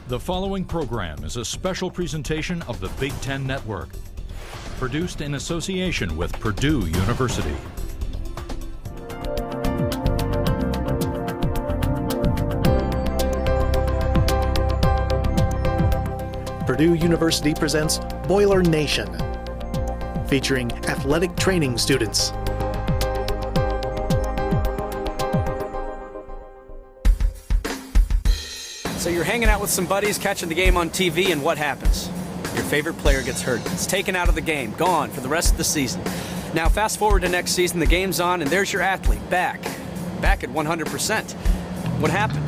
The following program is a special presentation of the Big Ten Network, produced in association with Purdue University. Purdue University presents Boiler Nation, featuring athletic training students. So you're hanging out with some buddies, catching the game on TV, and what happens? Your favorite player gets hurt. It's taken out of the game, gone for the rest of the season. Now fast forward to next season, the game's on, and there's your athlete, back at 100%. What happened?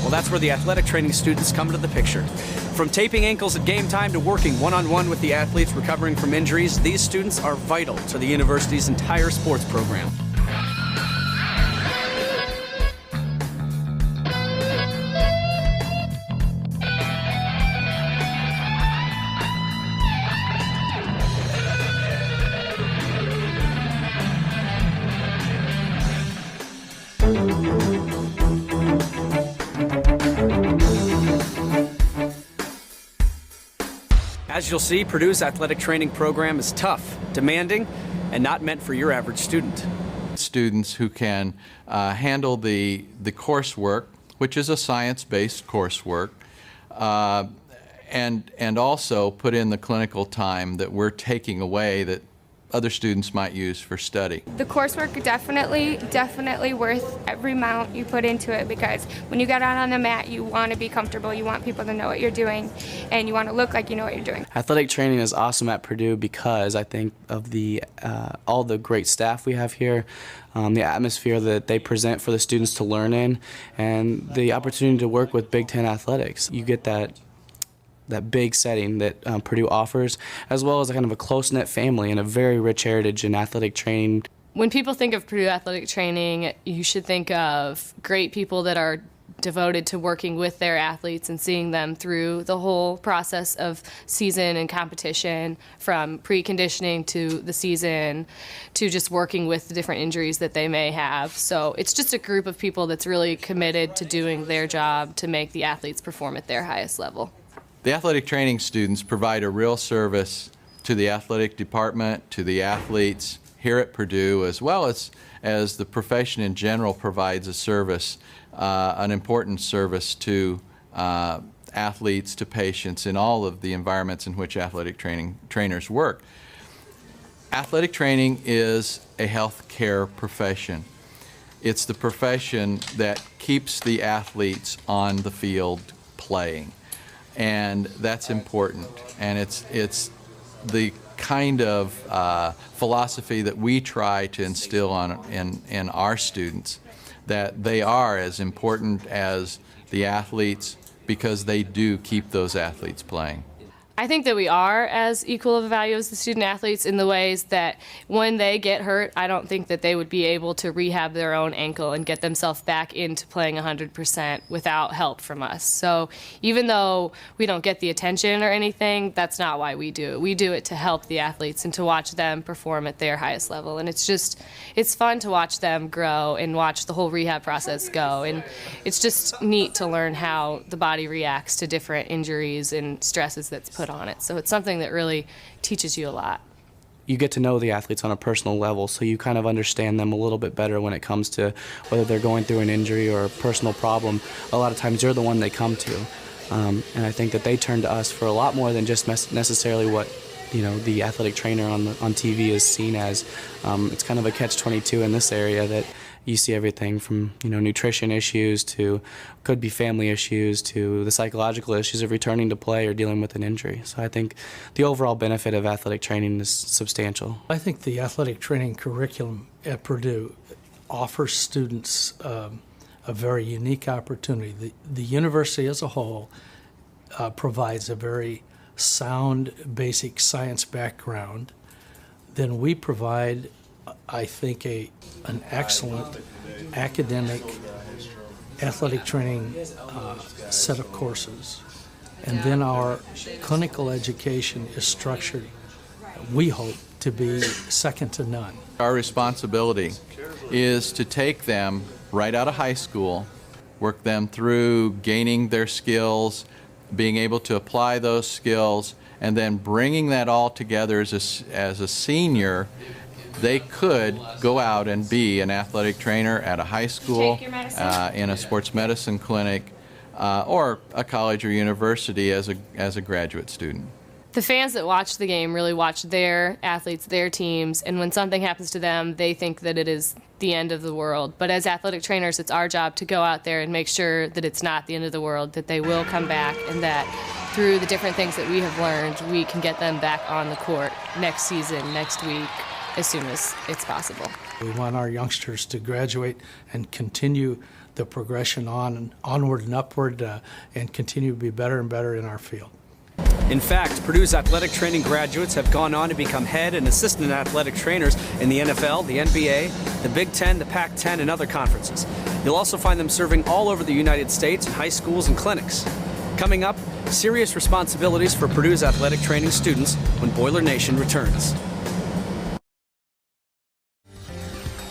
Well, that's where the athletic training students come into the picture. From taping ankles at game time to working one-on-one with the athletes recovering from injuries, these students are vital to the university's entire sports program. As you'll see, Purdue's athletic training program is tough, demanding, and not meant for your average student. Students who can handle the coursework, which is a science-based coursework, and also put in the clinical time that we're taking away that other students might use for study. The coursework definitely worth every amount you put into it, because when you get out on the mat, you want to be comfortable, you want people to know what you're doing, and you want to look like you know what you're doing. Athletic training is awesome at Purdue because I think of the all the great staff we have here, the atmosphere that they present for the students to learn in, and the opportunity to work with Big Ten athletics. You get that big setting that Purdue offers, as well as a kind of a close-knit family and a very rich heritage in athletic training. When people think of Purdue athletic training, you should think of great people that are devoted to working with their athletes and seeing them through the whole process of season and competition, from preconditioning to the season to just working with the different injuries that they may have. So it's just a group of people that's really committed to doing their job to make the athletes perform at their highest level. The athletic training students provide a real service to the athletic department, to the athletes here at Purdue, as well as the profession in general provides a service, an important service to athletes, to patients, in all of the environments in which athletic trainers work. Athletic training is a health care profession. It's the profession that keeps the athletes on the field playing. And that's important, and it's the kind of philosophy that we try to instill in our students, that they are as important as the athletes because they do keep those athletes playing. I think that we are as equal of a value as the student athletes in the ways that when they get hurt, I don't think that they would be able to rehab their own ankle and get themselves back into playing 100% without help from us. So even though we don't get the attention or anything, that's not why we do it. We do it to help the athletes and to watch them perform at their highest level. And it's fun to watch them grow and watch the whole rehab process go. And it's just neat to learn how the body reacts to different injuries and stresses that's put on it. So it's something that really teaches you a lot. You get to know the athletes on a personal level, so you kind of understand them a little bit better when it comes to whether they're going through an injury or a personal problem. A lot of times you're the one they come to, and I think that they turn to us for a lot more than just necessarily what the athletic trainer on TV is seen as. It's kind of a catch-22 in this area, that you see everything from nutrition issues to could be family issues to the psychological issues of returning to play or dealing with an injury. So I think the overall benefit of athletic training is substantial. I think the athletic training curriculum at Purdue offers students a very unique opportunity. The university as a whole provides a very sound basic science background. Then we provide, I think, an excellent academic athletic training set of courses. And then our clinical education is structured, we hope, to be second to none. Our responsibility is to take them right out of high school, work them through gaining their skills, being able to apply those skills, and then bringing that all together as a senior, they could go out and be an athletic trainer at a high school, in a sports medicine clinic, or a college or university as a graduate student. The fans that watch the game really watch their athletes, their teams, and when something happens to them, they think that it is the end of the world. But as athletic trainers, it's our job to go out there and make sure that it's not the end of the world, that they will come back, and that through the different things that we have learned, we can get them back on the court next season, next week, as soon as it's possible. We want our youngsters to graduate and continue the progression onward and upward, and continue to be better and better in our field. In fact, Purdue's athletic training graduates have gone on to become head and assistant athletic trainers in the NFL, the NBA, the Big Ten, the Pac-10, and other conferences. You'll also find them serving all over the United States in high schools and clinics. Coming up, serious responsibilities for Purdue's athletic training students when Boiler Nation returns.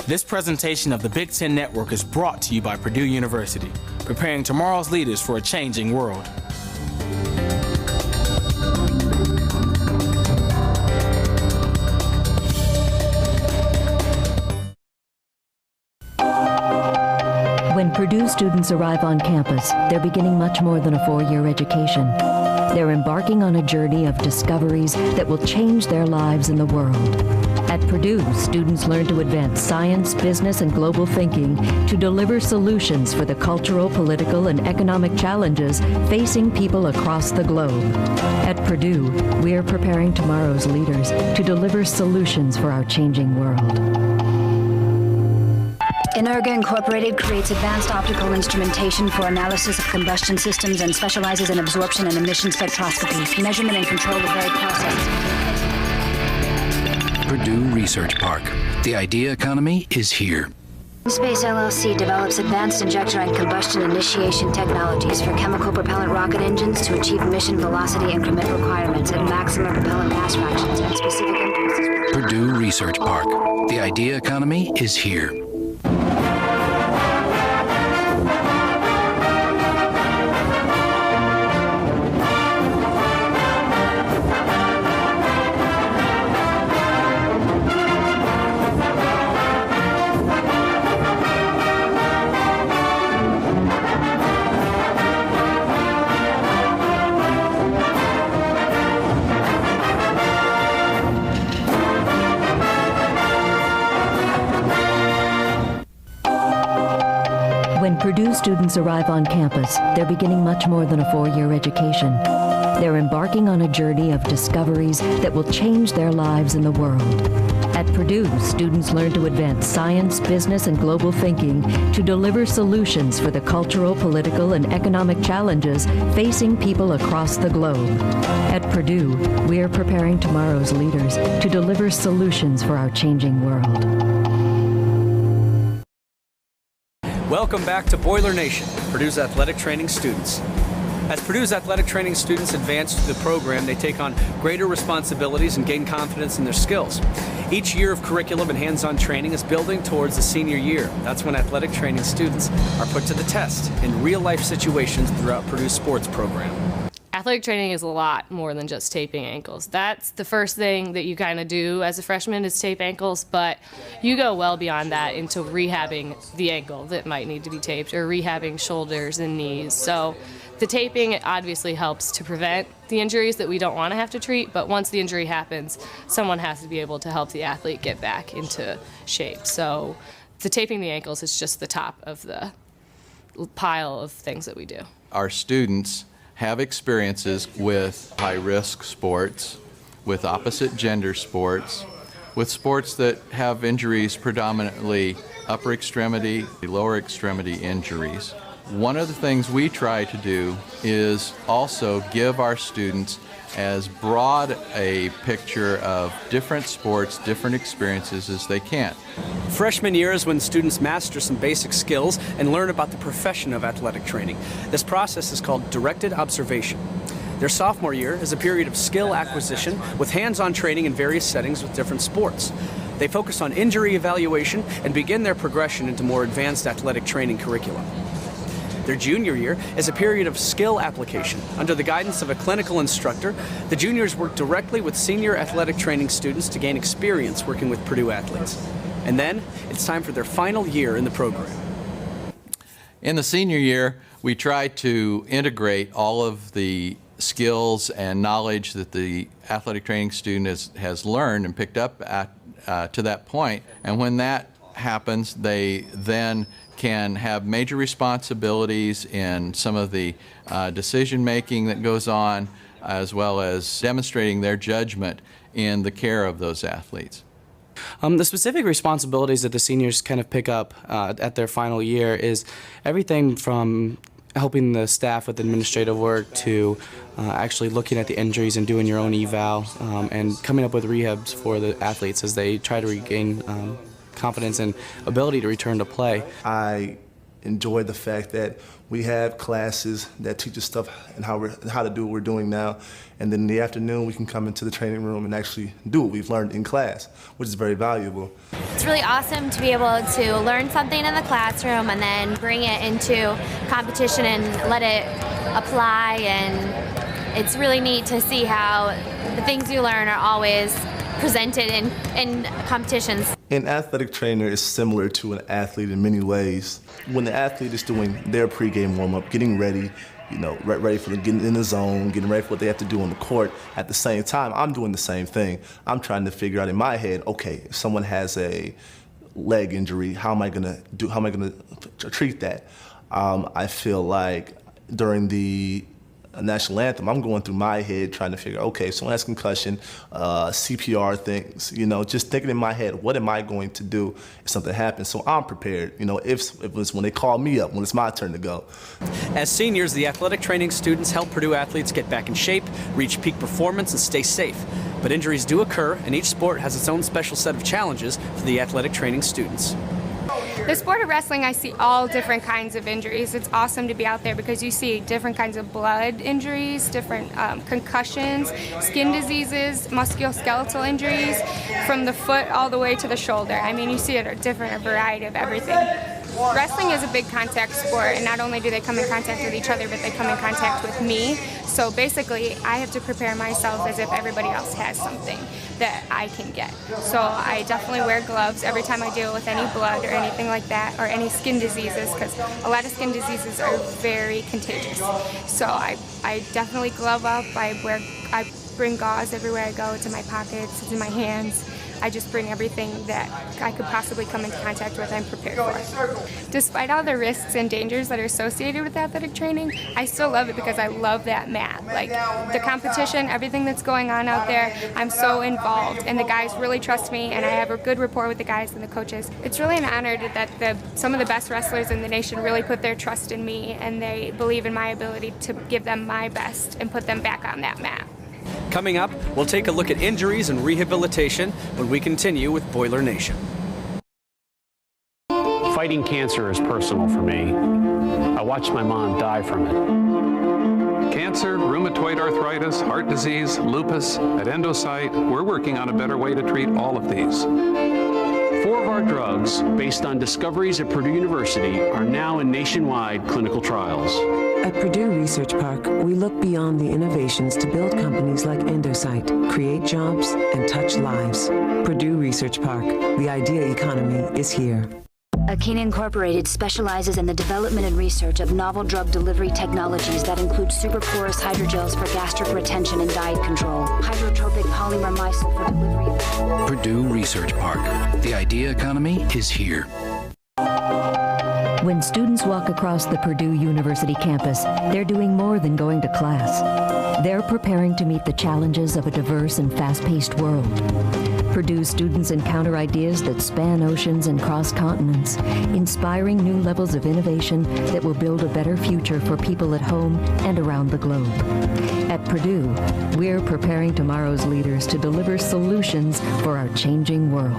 This presentation of the Big Ten Network is brought to you by Purdue University, preparing tomorrow's leaders for a changing world. When Purdue students arrive on campus, they're beginning much more than a four-year education. They're embarking on a journey of discoveries that will change their lives and the world. At Purdue, students learn to advance science, business, and global thinking to deliver solutions for the cultural, political, and economic challenges facing people across the globe. At Purdue, we're preparing tomorrow's leaders to deliver solutions for our changing world. Energa Incorporated creates advanced optical instrumentation for analysis of combustion systems and specializes in absorption and emission spectroscopy, measurement and control of varied processes. Purdue Research Park. The idea economy is here. Space LLC develops advanced injector and combustion initiation technologies for chemical propellant rocket engines to achieve mission velocity increment requirements and maximum propellant mass fractions and specific impulses. Purdue Research Park. The idea economy is here. When Purdue students arrive on campus, they're beginning much more than a four-year education. They're embarking on a journey of discoveries that will change their lives and the world. At Purdue, students learn to advance science, business, and global thinking to deliver solutions for the cultural, political, and economic challenges facing people across the globe. At Purdue, we're preparing tomorrow's leaders to deliver solutions for our changing world. Welcome back to Boiler Nation, Purdue's athletic training students. As Purdue's athletic training students advance through the program, they take on greater responsibilities and gain confidence in their skills. Each year of curriculum and hands-on training is building towards the senior year. That's when athletic training students are put to the test in real-life situations throughout Purdue's sports program. Athletic training is a lot more than just taping ankles. That's the first thing that you kind of do as a freshman is tape ankles, but you go well beyond that into rehabbing the ankle that might need to be taped or rehabbing shoulders and knees. So the taping obviously helps to prevent the injuries that we don't want to have to treat, but once the injury happens, someone has to be able to help the athlete get back into shape. So the taping the ankles is just the top of the pile of things that we do. Our students have experiences with high-risk sports, with opposite gender sports, with sports that have injuries predominantly upper extremity, lower extremity injuries. One of the things we try to do is also give our students as broad a picture of different sports, different experiences as they can. Freshman year is when students master some basic skills and learn about the profession of athletic training. This process is called directed observation. Their sophomore year is a period of skill acquisition with hands-on training in various settings with different sports. They focus on injury evaluation and begin their progression into more advanced athletic training curriculum. Their junior year is a period of skill application. Under the guidance of a clinical instructor, the juniors work directly with senior athletic training students to gain experience working with Purdue athletes. And then it's time for their final year in the program. In the senior year, we try to integrate all of the skills and knowledge that the athletic training student has learned and picked up to that point. And when that happens, they then can have major responsibilities in some of the decision making that goes on, as well as demonstrating their judgment in the care of those athletes. The specific responsibilities that the seniors kind of pick up at their final year is everything from helping the staff with administrative work to actually looking at the injuries and doing your own eval and coming up with rehabs for the athletes as they try to regain confidence and ability to return to play. I enjoy the fact that we have classes that teach us stuff and how to do what we're doing now, and then in the afternoon we can come into the training room and actually do what we've learned in class, which is very valuable. It's really awesome to be able to learn something in the classroom and then bring it into competition and let it apply, and it's really neat to see how the things you learn are always presented in competitions. An athletic trainer is similar to an athlete in many ways. When the athlete is doing their pregame warm-up, getting ready, ready for getting in the zone, getting ready for what they have to do on the court, at the same time, I'm doing the same thing. I'm trying to figure out in my head, okay, if someone has a leg injury, how am I gonna treat that? I feel like during the national anthem, I'm going through my head trying to figure, okay, someone has concussion, CPR things, just thinking in my head, what am I going to do if something happens? So I'm prepared, if it's when they call me up, when it's my turn to go. As seniors, the athletic training students help Purdue athletes get back in shape, reach peak performance, and stay safe. But injuries do occur, and each sport has its own special set of challenges for the athletic training students. The sport of wrestling, I see all different kinds of injuries. It's awesome to be out there because you see different kinds of blood injuries, different concussions, skin diseases, musculoskeletal injuries, from the foot all the way to the shoulder. I mean, you see a variety of everything. Wrestling is a big contact sport, and not only do they come in contact with each other, but they come in contact with me. So basically, I have to prepare myself as if everybody else has something that I can get. So I definitely wear gloves every time I deal with any blood or anything like that, or any skin diseases, because a lot of skin diseases are very contagious. So I definitely glove up. I bring gauze everywhere I go. It's in my pockets, it's in my hands. I just bring everything that I could possibly come into contact with. I'm prepared for. Despite all the risks and dangers that are associated with athletic training, I still love it because I love that mat. Like the competition, everything that's going on out there, I'm so involved, and the guys really trust me, and I have a good rapport with the guys and the coaches. It's really an honor that some of the best wrestlers in the nation really put their trust in me, and they believe in my ability to give them my best and put them back on that mat. Coming up, we'll take a look at injuries and rehabilitation when we continue with Boiler Nation. Fighting cancer is personal for me. I watched my mom die from it. Cancer, rheumatoid arthritis, heart disease, lupus, at Endosite, we're working on a better way to treat all of these. 4 of our drugs, based on discoveries at Purdue University, are now in nationwide clinical trials. At Purdue Research Park, we look beyond the innovations to build companies like Endosite, create jobs, and touch lives. Purdue Research Park, the idea economy is here. Akina Incorporated specializes in the development and research of novel drug delivery technologies that include superporous hydrogels for gastric retention and diet control, hydrotropic polymer micelle for delivery. Purdue Research Park. The idea economy is here. When students walk across the Purdue University campus, they're doing more than going to class. They're preparing to meet the challenges of a diverse and fast-paced world. Purdue students encounter ideas that span oceans and cross continents, inspiring new levels of innovation that will build a better future for people at home and around the globe. At Purdue, we're preparing tomorrow's leaders to deliver solutions for our changing world.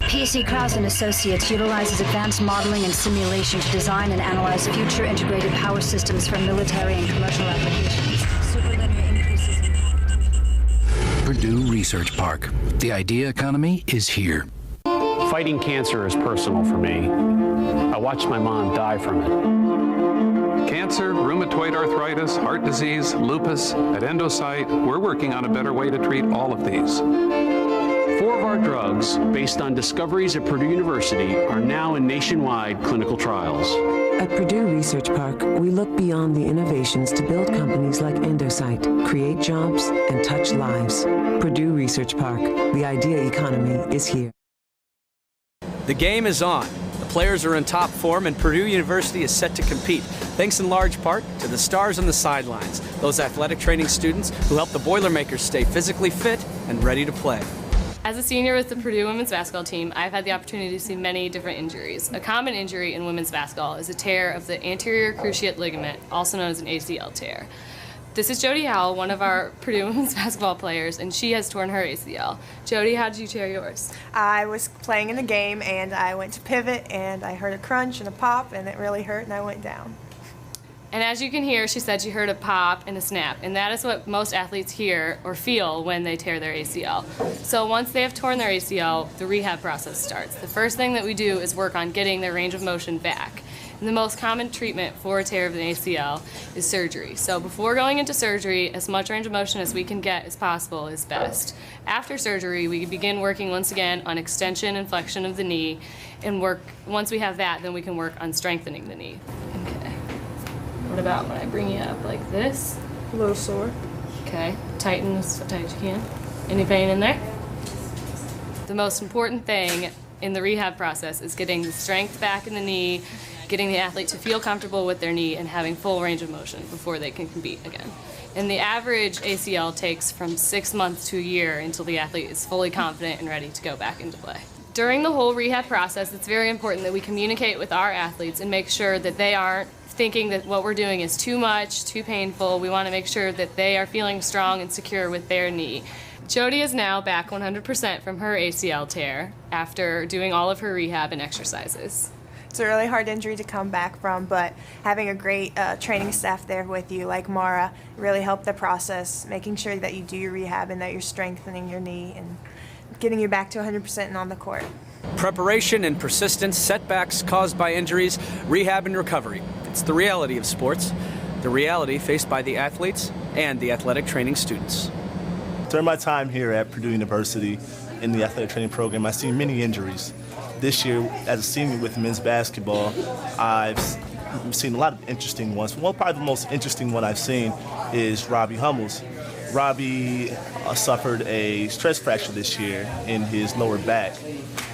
PC Krause & Associates utilizes advanced modeling and simulation to design and analyze future integrated power systems for military and commercial applications. Superlinear increases in Purdue Research Park. The idea economy is here. Fighting cancer is personal for me. I watched my mom die from it. Cancer, rheumatoid arthritis, heart disease, lupus, at Endocyte, we're working on a better way to treat all of these. 4 of our drugs, based on discoveries at Purdue University, are now in nationwide clinical trials. At Purdue Research Park, we look beyond the innovations to build companies like Endocyte, create jobs, and touch lives. Purdue Research Park, the idea economy is here. The game is on. The players are in top form, and Purdue University is set to compete, thanks in large part to the stars on the sidelines, those athletic training students who help the Boilermakers stay physically fit and ready to play. As a senior with the Purdue women's basketball team, I've had the opportunity to see many different injuries. A common injury in women's basketball is a tear of the anterior cruciate ligament, also known as an ACL tear. This is Jody Howell, one of our Purdue women's basketball players, and she has torn her ACL. Jody, how did you tear yours? I was playing in the game, and I went to pivot, and I heard a crunch and a pop, and it really hurt, and I went down. And as you can hear, she said she heard a pop and a snap, and that is what most athletes hear or feel when they tear their ACL. So once they have torn their ACL, the rehab process starts. The first thing that we do is work on getting their range of motion back. And the most common treatment for a tear of an ACL is surgery. So before going into surgery, as much range of motion as we can get as possible is best. After surgery, we begin working once again on extension and flexion of the knee, and once we have that, then we can work on strengthening the knee. Okay. What about when I bring you up like this? A little sore. Okay, tighten as tight as you can. Any pain in there? The most important thing in the rehab process is getting the strength back in the knee, getting the athlete to feel comfortable with their knee, and having full range of motion before they can compete again. And the average ACL takes from 6 months to a year until the athlete is fully confident and ready to go back into play. During the whole rehab process, it's very important that we communicate with our athletes and make sure that they aren't thinking that what we're doing is too much, too painful. We want to make sure that they are feeling strong and secure with their knee. Jody is now back 100% from her ACL tear after doing all of her rehab and exercises. It's a really hard injury to come back from, but having a great training staff there with you, like Mara, really helped the process, making sure that you do your rehab and that you're strengthening your knee and getting you back to 100% and on the court. Preparation and persistence, setbacks caused by injuries, rehab and recovery. It's the reality of sports, the reality faced by the athletes and the athletic training students. During my time here at Purdue University in the athletic training program, I've seen many injuries. This year, as a senior with men's basketball, I've seen a lot of interesting ones. Probably the most interesting one I've seen is Robbie Hummels. Robbie suffered a stress fracture this year in his lower back,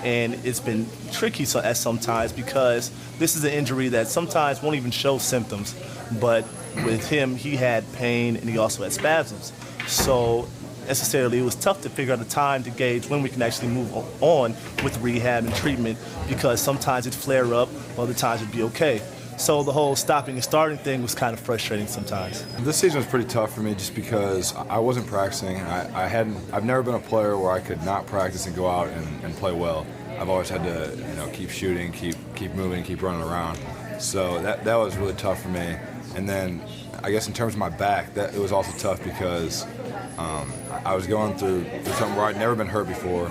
and it's been tricky at sometimes because this is an injury that sometimes won't even show symptoms, but with him, he had pain and he also had spasms. So necessarily, it was tough to figure out the time to gauge when we can actually move on with rehab and treatment because sometimes it'd flare up, other times it'd be okay. So the whole stopping and starting thing was kind of frustrating sometimes. This season was pretty tough for me just because I wasn't practicing. I've never been a player where I could not practice and go out and play well. I've always had to keep shooting, keep moving, keep running around. So that was really tough for me. And then I guess in terms of my back, it was also tough because I was going through something where I'd never been hurt before,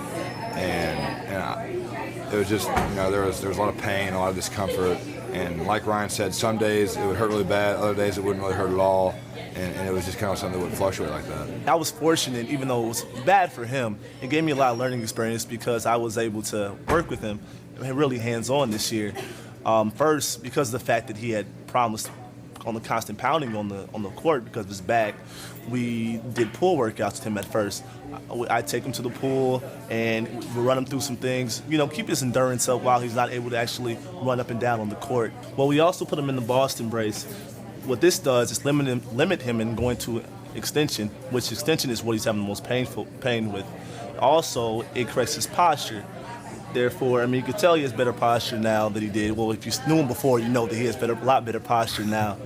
and it was just there was a lot of pain, a lot of discomfort. And like Ryan said, some days it would hurt really bad, other days it wouldn't really hurt at all, and it was just kind of something that would fluctuate like that. I was fortunate, even though it was bad for him, it gave me a lot of learning experience because I was able to work with him really hands-on this year. First, because of the fact that he had problems on the constant pounding on the court because of his back, we did pool workouts with him at first. I'd take him to the pool and we'd run him through some things, keep his endurance up while he's not able to actually run up and down on the court. Well, we also put him in the Boston brace. What this does is limit him in going to extension, which extension is what he's having the most pain with. Also, it corrects his posture. Therefore, you could tell he has better posture now than he did. Well, if you knew him before, you know that he has a lot better posture now.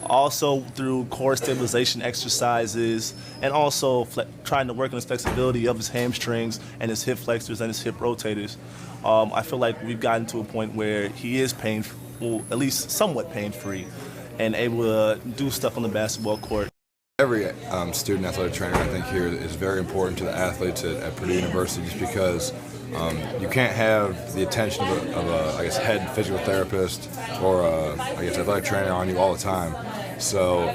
Also through core stabilization exercises and also trying to work on his flexibility of his hamstrings and his hip flexors and his hip rotators. I feel like we've gotten to a point where he is at least somewhat pain-free and able to do stuff on the basketball court. Every student athletic trainer, I think, here is very important to the athletes at Purdue University just because You can't have the attention of a I guess, head physical therapist or I guess athletic trainer on you all the time. So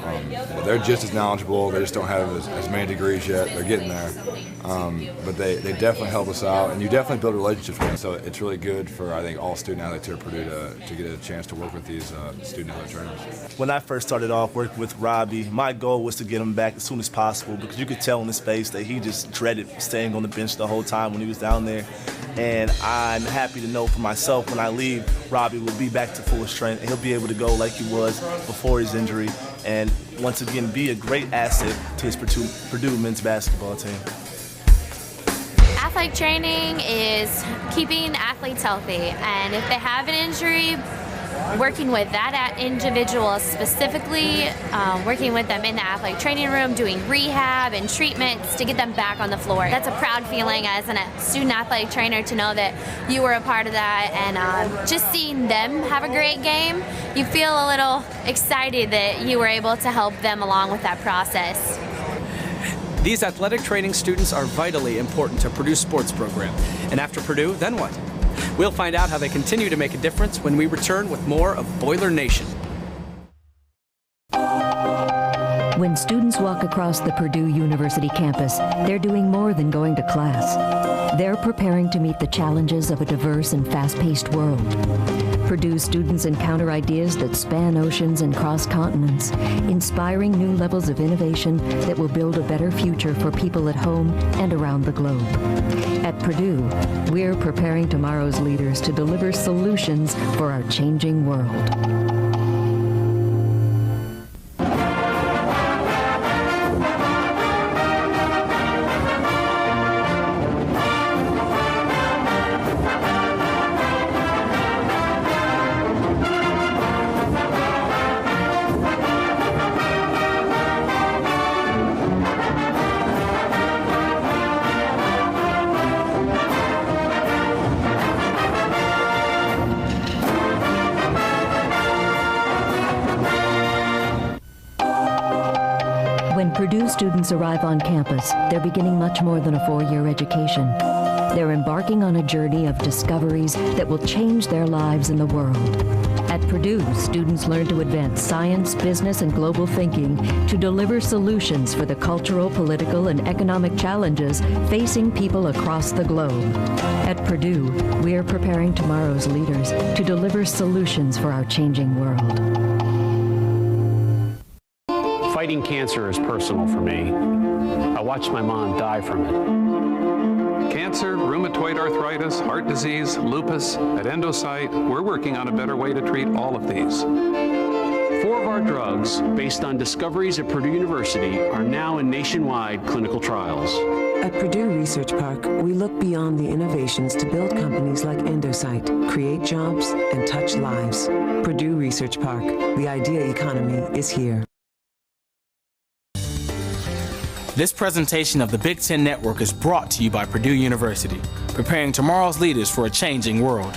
they're just as knowledgeable. They just don't have as many degrees yet. They're getting there. But they definitely help us out, and you definitely build relationships with them. So it's really good for, I think, all student athletes here at Purdue to get a chance to work with these student athletic trainers. When I first started off working with Robbie, my goal was to get him back as soon as possible, because you could tell in his face that he just dreaded staying on the bench the whole time when he was down there. And I'm happy to know for myself, when I leave, Robbie will be back to full strength, and he'll be able to go like he was before his injury, and once again be a great asset to his Purdue men's basketball team. Athletic training is keeping athletes healthy, and if they have an injury, working with that individual specifically, working with them in the athletic training room, doing rehab and treatments to get them back on the floor. That's a proud feeling as a student athletic trainer to know that you were a part of that, and just seeing them have a great game, you feel a little excited that you were able to help them along with that process. These athletic training students are vitally important to Purdue's sports program. And after Purdue, then what? We'll find out how they continue to make a difference when we return with more of Boiler Nation. When students walk across the Purdue University campus, they're doing more than going to class. They're preparing to meet the challenges of a diverse and fast-paced world. Purdue students encounter ideas that span oceans and cross continents, inspiring new levels of innovation that will build a better future for people at home and around the globe. At Purdue, we're preparing tomorrow's leaders to deliver solutions for our changing world. When Purdue students arrive on campus, they're beginning much more than a 4-year education. They're embarking on a journey of discoveries that will change their lives and the world. At Purdue, students learn to advance science, business, and global thinking to deliver solutions for the cultural, political, and economic challenges facing people across the globe. At Purdue, we're preparing tomorrow's leaders to deliver solutions for our changing world. Fighting cancer is personal for me. I watched my mom die from it. Cancer, rheumatoid arthritis, heart disease, lupus, at Endocyte, we're working on a better way to treat all of these. 4 of our drugs, based on discoveries at Purdue University, are now in nationwide clinical trials. At Purdue Research Park, we look beyond the innovations to build companies like Endocyte, create jobs, and touch lives. Purdue Research Park, the idea economy is here. This presentation of the Big Ten Network is brought to you by Purdue University, preparing tomorrow's leaders for a changing world.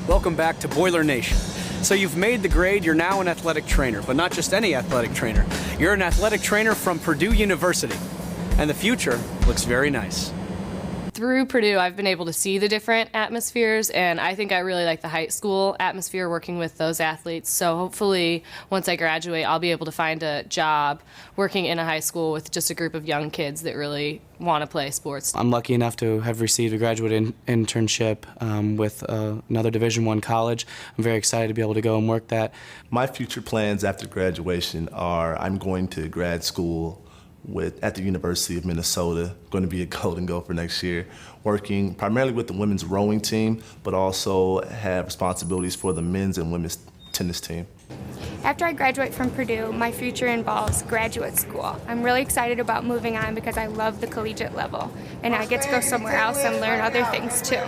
Welcome back to Boiler Nation. So you've made the grade, you're now an athletic trainer, but not just any athletic trainer. You're an athletic trainer from Purdue University, and the future looks very nice. Through Purdue, I've been able to see the different atmospheres, and I think I really like the high school atmosphere working with those athletes. So hopefully, once I graduate, I'll be able to find a job working in a high school with just a group of young kids that really want to play sports. I'm lucky enough to have received a graduate internship with another Division I college. I'm very excited to be able to go and work that. My future plans after graduation are I'm going to grad school at the University of Minnesota, going to be a Golden Gopher next year, working primarily with the women's rowing team, but also have responsibilities for the men's and women's tennis team. After I graduate from Purdue, my future involves graduate school. I'm really excited about moving on because I love the collegiate level, and I get to go somewhere else and learn other things too.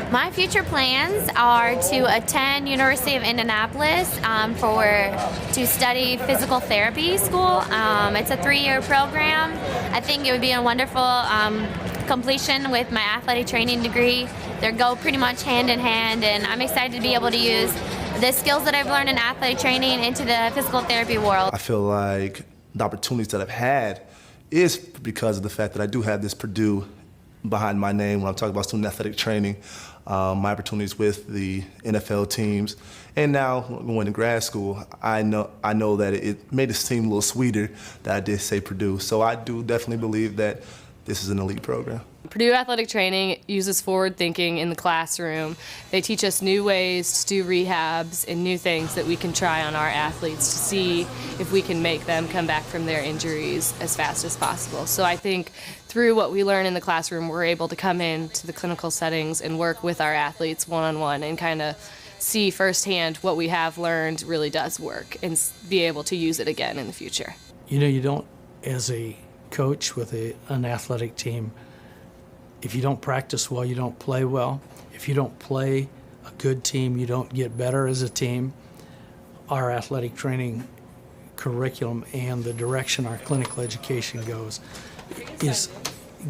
My future plans are to attend University of Indianapolis to study physical therapy school. It's a 3-year program. I think it would be a wonderful completion with my athletic training degree. They go pretty much hand in hand, and I'm excited to be able to use the skills that I've learned in athletic training into the physical therapy world. I feel like the opportunities that I've had is because of the fact that I do have this Purdue behind my name when I'm talking about student athletic training, my opportunities with the NFL teams, and now going to grad school, I know that it made it seem a little sweeter that I did say Purdue. So I do definitely believe that this is an elite program. Purdue Athletic Training uses forward thinking in the classroom. They teach us new ways to do rehabs and new things that we can try on our athletes to see if we can make them come back from their injuries as fast as possible. So I think through what we learn in the classroom, we're able to come into the clinical settings and work with our athletes one-on-one and kind of see firsthand what we have learned really does work and be able to use it again in the future. You know, you don't, as a coach with an athletic team, if you don't practice well, you don't play well. If you don't play a good team, you don't get better as a team. Our athletic training curriculum and the direction our clinical education goes is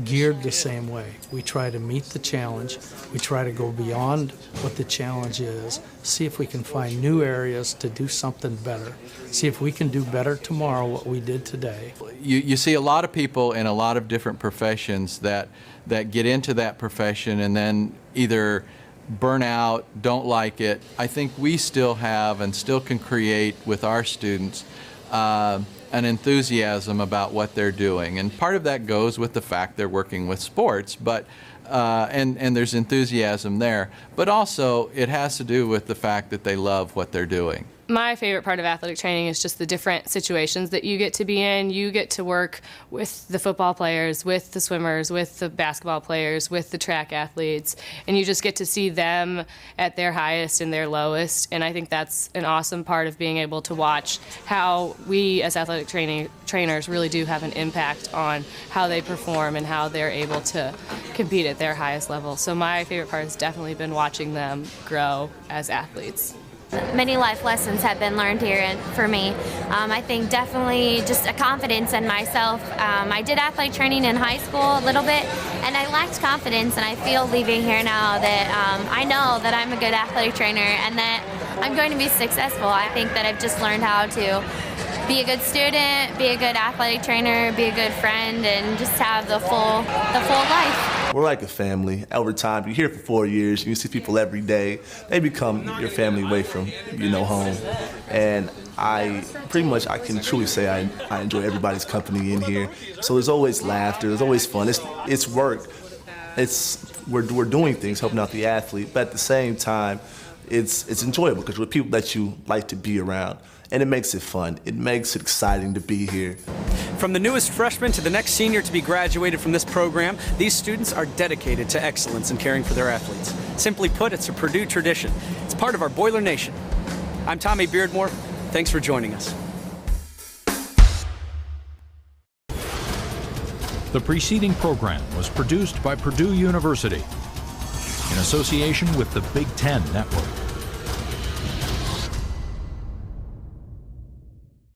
geared the same way. We try to meet the challenge. We try to go beyond what the challenge is, see if we can find new areas to do something better, see if we can do better tomorrow what we did today. You see a lot of people in a lot of different professions that get into that profession and then either burn out, don't like it. I think we still have and still can create with our students an enthusiasm about what they're doing. And part of that goes with the fact they're working with sports, but and there's enthusiasm there. But also it has to do with the fact that they love what they're doing. My favorite part of athletic training is just the different situations that you get to be in. You get to work with the football players, with the swimmers, with the basketball players, with the track athletes, and you just get to see them at their highest and their lowest. And I think that's an awesome part of being able to watch how we as athletic trainers really do have an impact on how they perform and how they're able to compete at their highest level. So my favorite part has definitely been watching them grow as athletes. Many life lessons have been learned here for me. I think definitely just a confidence in myself. I did athletic training in high school a little bit, and I lacked confidence, and I feel leaving here now that I know that I'm a good athletic trainer and that I'm going to be successful. I think that I've just learned how to be a good student, be a good athletic trainer, be a good friend, and just have the full life. We're like a family. Over time, you're here for 4 years, you see people every day. They become your family away from, home. And I can truly say I enjoy everybody's company in here. So there's always laughter, there's always fun. It's work. We're doing things, helping out the athlete, but at the same time, it's enjoyable because we're people that you like to be around. And it makes it fun. It makes it exciting to be here. From the newest freshman to the next senior to be graduated from this program, these students are dedicated to excellence in caring for their athletes. Simply put, it's a Purdue tradition. It's part of our Boiler Nation. I'm Tommy Beardmore. Thanks for joining us. The preceding program was produced by Purdue University in association with the Big Ten Network.